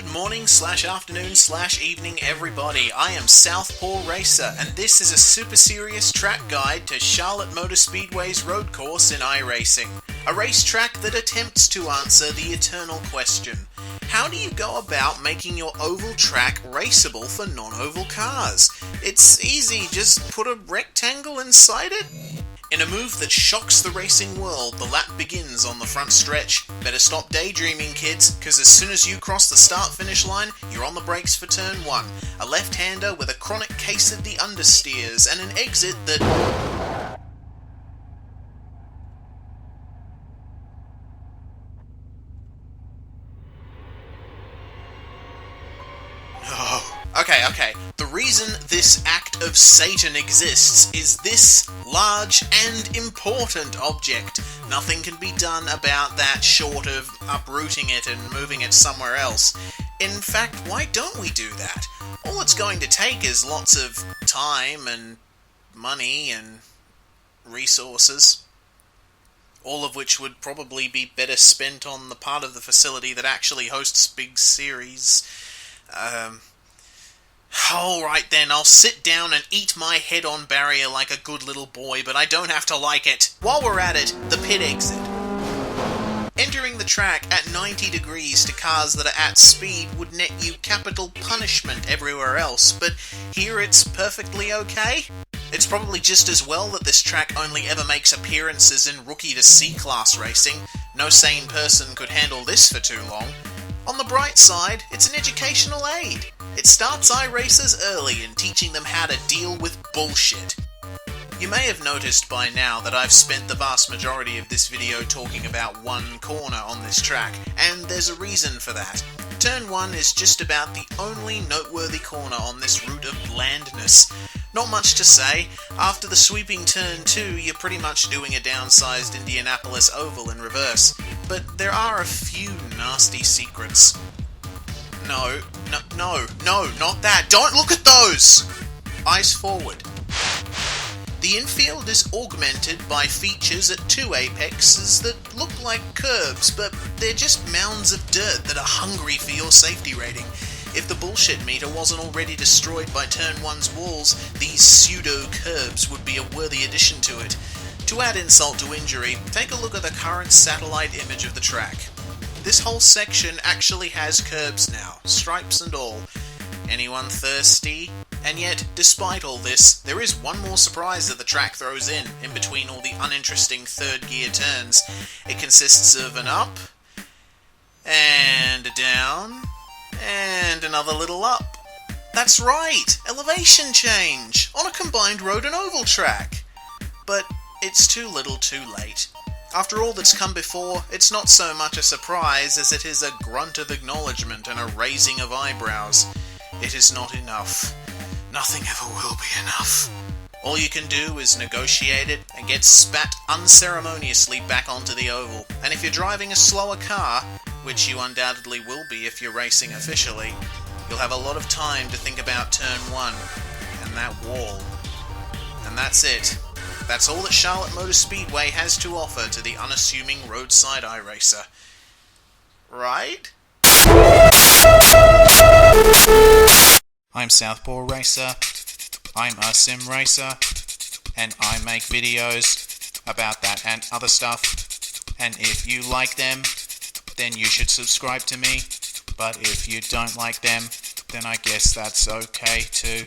Good morning / afternoon / evening everybody. I am Southpaw Racer and this is a super serious track guide to Charlotte Motor Speedway's road course in iRacing. A racetrack that attempts to answer the eternal question: how do you go about making your oval track raceable for non-oval cars? It's easy, just put a rectangle inside it. In a move that shocks the racing world, the lap begins on the front stretch. Better stop daydreaming, kids, because as soon as you cross the start-finish line, you're on the brakes for turn 1. A left-hander with a chronic case of the understeers and an exit that... Okay. The reason this act of Satan exists is this large and important object. Nothing can be done about that short of uprooting it and moving it somewhere else. In fact, why don't we do that? All it's going to take is lots of time and money and resources, all of which would probably be better spent on the part of the facility that actually hosts big series. Alright then, I'll sit down and eat my head-on barrier like a good little boy, but I don't have to like it. While we're at it, the pit exit. Entering the track at 90 degrees to cars that are at speed would net you capital punishment everywhere else, but here it's perfectly okay. It's probably just as well that this track only ever makes appearances in rookie to C-class racing. No sane person could handle this for too long. On the bright side, it's an educational aid. It starts iRacers early in teaching them how to deal with bullshit. You may have noticed by now that I've spent the vast majority of this video talking about one corner on this track, and there's a reason for that. Turn 1 is just about the only noteworthy corner on this route of blandness. Not much to say. After the sweeping turn 2, you're pretty much doing a downsized Indianapolis oval in reverse. But there are a few nasty secrets. No, not that. Don't look at those! Eyes forward. The infield is augmented by features at two apexes that look like curbs, but they're just mounds of dirt that are hungry for your safety rating. If the bullshit meter wasn't already destroyed by Turn 1's walls, these pseudo-curbs would be a worthy addition to it. To add insult to injury, take a look at the current satellite image of the track. This whole section actually has curbs now, stripes and all. Anyone thirsty? And yet, despite all this, there is one more surprise that the track throws in between all the uninteresting third gear turns. It consists of an up, and a down, and another little up. That's right, elevation change, on a combined road and oval track. But it's too little too late. After all that's come before, it's not so much a surprise as it is a grunt of acknowledgement and a raising of eyebrows. It is not enough. Nothing ever will be enough. All you can do is negotiate it and get spat unceremoniously back onto the oval. And if you're driving a slower car, which you undoubtedly will be if you're racing officially, you'll have a lot of time to think about turn 1 and that wall. And that's it. That's all that Charlotte Motor Speedway has to offer to the unassuming roadside iRacer. Right? I'm Southpaw Racer, I'm a sim racer, and I make videos about that and other stuff, and if you like them, then you should subscribe to me, but if you don't like them, then I guess that's okay too.